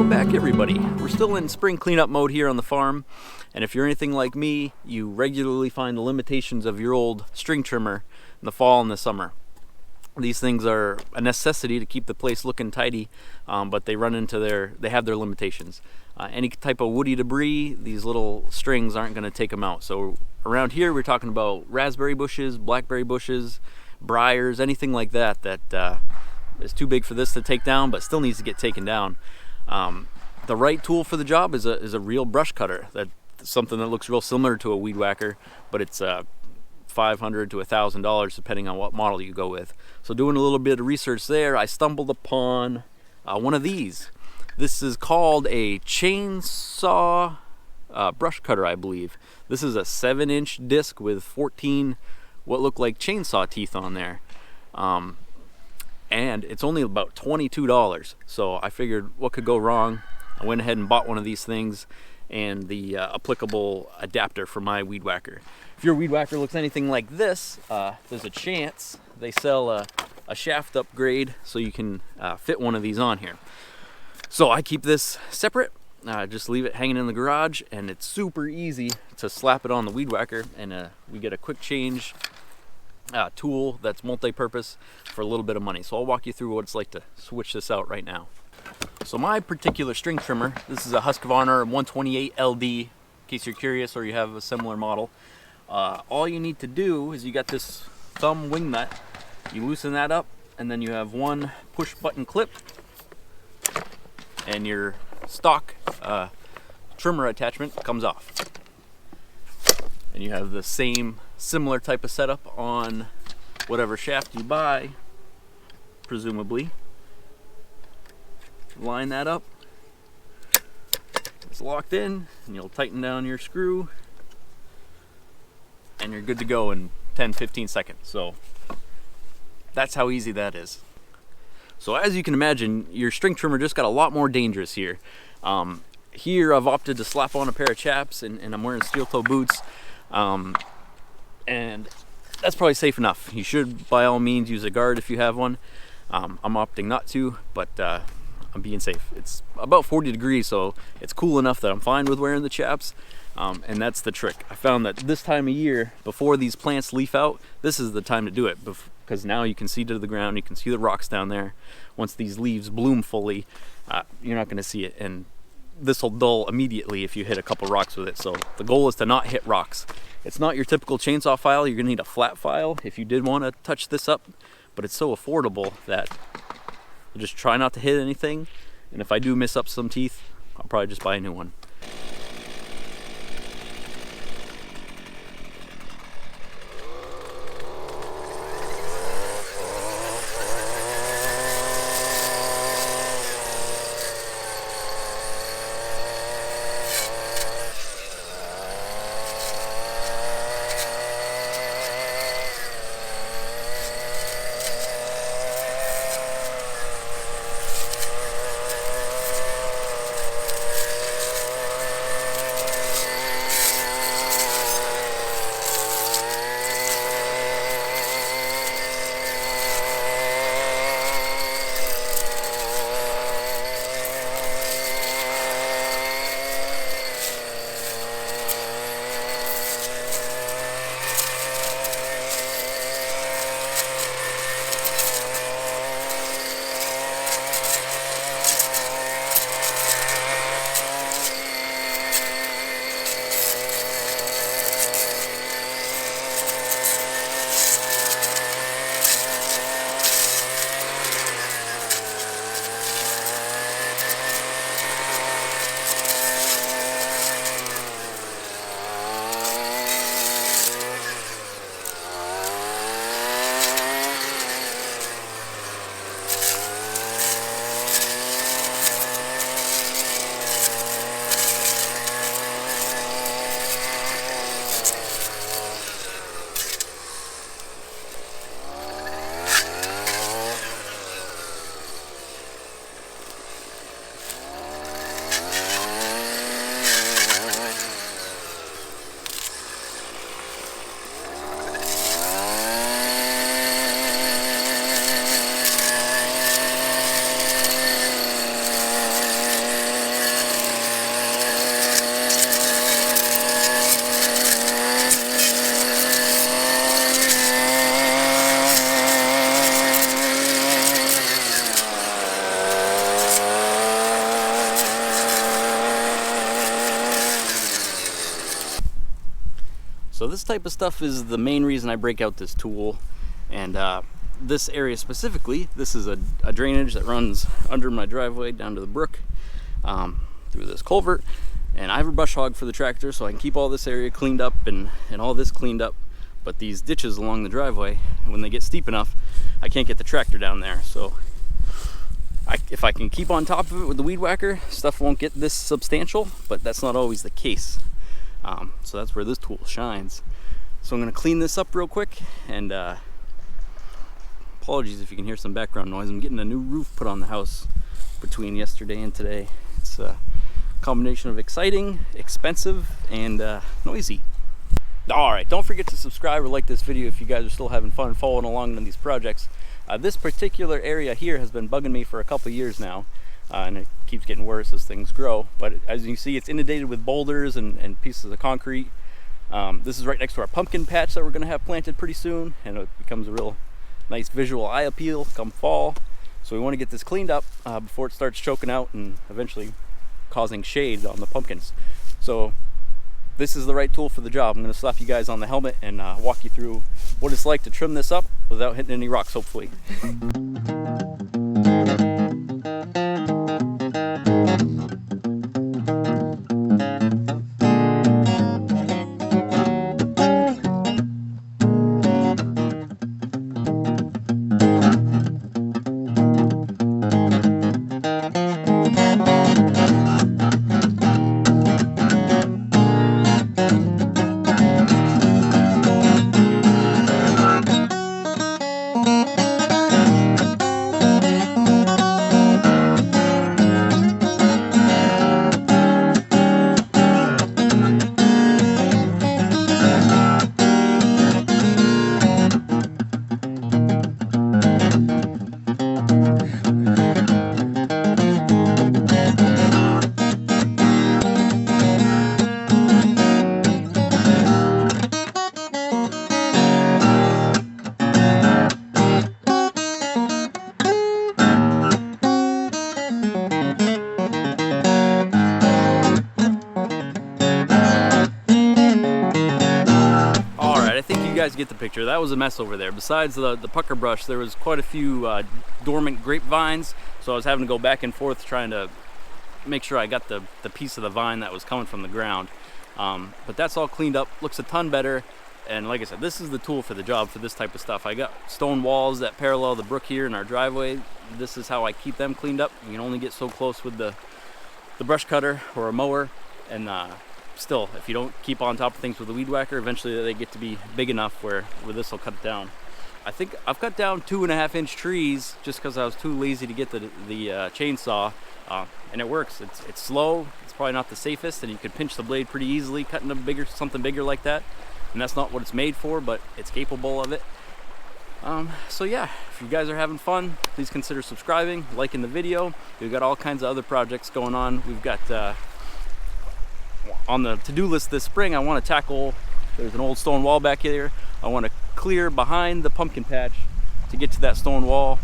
Welcome back, everybody. We're still in spring cleanup mode here on the farm, and if you're anything like me, you regularly find the limitations of your old string trimmer in the fall and the summer. These things are a necessity to keep the place looking tidy, but they have their limitations. Any type of woody debris, these little strings aren't going to take them out. So around here we're talking about raspberry bushes, blackberry bushes, briars, anything like that is too big for this to take down, but still needs to get taken down. The right tool for the job is a real brush cutter. That's something that looks real similar to a weed whacker, but it's $500 to $1,000 depending on what model you go with. So doing a little bit of research there, I stumbled upon one of these. This is called a chainsaw brush cutter, I believe. This is a 7-inch disc with 14 what look like chainsaw teeth on there. And it's only about $22. So I figured what could go wrong. I went ahead and bought one of these things and the applicable adapter for my weed whacker. If your weed whacker looks anything like this, there's a chance they sell a shaft upgrade so you can fit one of these on here. So I keep this separate, just leave it hanging in the garage, and it's super easy to slap it on the weed whacker, and we get a quick change tool that's multi-purpose for a little bit of money. So I'll walk you through what it's like to switch this out right now. So my particular string trimmer, this is a Husqvarna 128 LD, in case you're curious or you have a similar model. All you need to do is you got this thumb wing nut, you loosen that up, and then you have one push button clip, and your stock trimmer attachment comes off. And you have the same similar type of setup on whatever shaft you buy, presumably. Line that up, it's locked in, and you'll tighten down your screw, and you're good to go in 10-15 seconds. So that's how easy that is. So as you can imagine, your string trimmer just got a lot more dangerous here. Here I've opted to slap on a pair of chaps, and I'm wearing steel toe boots, and that's probably safe enough. You should by all means use a guard if you have one. I'm opting not to, but I'm being safe. It's about 40 degrees, so it's cool enough that I'm fine with wearing the chaps, and that's the trick. I found that this time of year, before these plants leaf out, this is the time to do it, because now you can see to the ground, you can see the rocks down there. Once these leaves bloom fully, you're not going to see it, and this will dull immediately if you hit a couple rocks with it. So the goal is to not hit rocks. It's not your typical chainsaw file. You're going to need a flat file if you did want to touch this up, but it's so affordable that I'll just try not to hit anything, and if I do miss up some teeth, I'll probably just buy a new one. this type of stuff is the main reason I break out this tool. And this area specifically, this is a drainage that runs under my driveway down to the brook through this culvert. And I have a brush hog for the tractor, so I can keep all this area cleaned up and all this cleaned up. But these ditches along the driveway, when they get steep enough, I can't get the tractor down there. So if I can keep on top of it with the weed whacker, stuff won't get this substantial, but that's not always the case. So that's where this tool shines. So I'm gonna clean this up real quick, and apologies if you can hear some background noise. I'm getting a new roof put on the house between yesterday and today. It's a combination of exciting, expensive, and noisy. Alright, don't forget to subscribe or like this video if you guys are still having fun following along on these projects. This particular area here has been bugging me for a couple years now, and it keeps getting worse as things grow. But as you can see, it's inundated with boulders and pieces of concrete. This is right next to our pumpkin patch that we're going to have planted pretty soon, and it becomes a real nice visual eye appeal come fall. So we want to get this cleaned up before it starts choking out and eventually causing shade on the pumpkins. So this is the right tool for the job. I'm going to slap you guys on the helmet and walk you through what it's like to trim this up without hitting any rocks, hopefully. You guys get the picture. That was a mess over there. Besides the pucker brush, there was quite a few dormant grapevines, so I was having to go back and forth trying to make sure I got the piece of the vine that was coming from the ground. But that's all cleaned up, looks a ton better, and like I said, this is the tool for the job for this type of stuff. I got stone walls that parallel the brook here in our driveway. This is how I keep them cleaned up. You can only get so close with the brush cutter or a mower, and still, if you don't keep on top of things with the weed whacker, eventually they get to be big enough where this will cut it down. I think I've cut down 2.5-inch trees just because I was too lazy to get the chainsaw, and it works. It's slow. It's probably not the safest, and you can pinch the blade pretty easily cutting something bigger like that. And that's not what it's made for, but it's capable of it. So yeah, if you guys are having fun, please consider subscribing, liking the video. We've got all kinds of other projects going on. We've got on the to-do list this spring, I want to tackle, there's an old stone wall back here. I want to clear behind the pumpkin patch to get to that stone wall.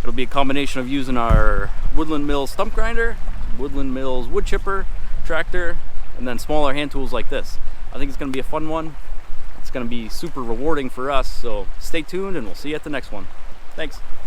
It'll be a combination of using our Woodland Mills stump grinder, Woodland Mills wood chipper, tractor, and then smaller hand tools like this. I think it's going to be a fun one. It's going to be super rewarding for us, so stay tuned and we'll see you at the next one. Thanks.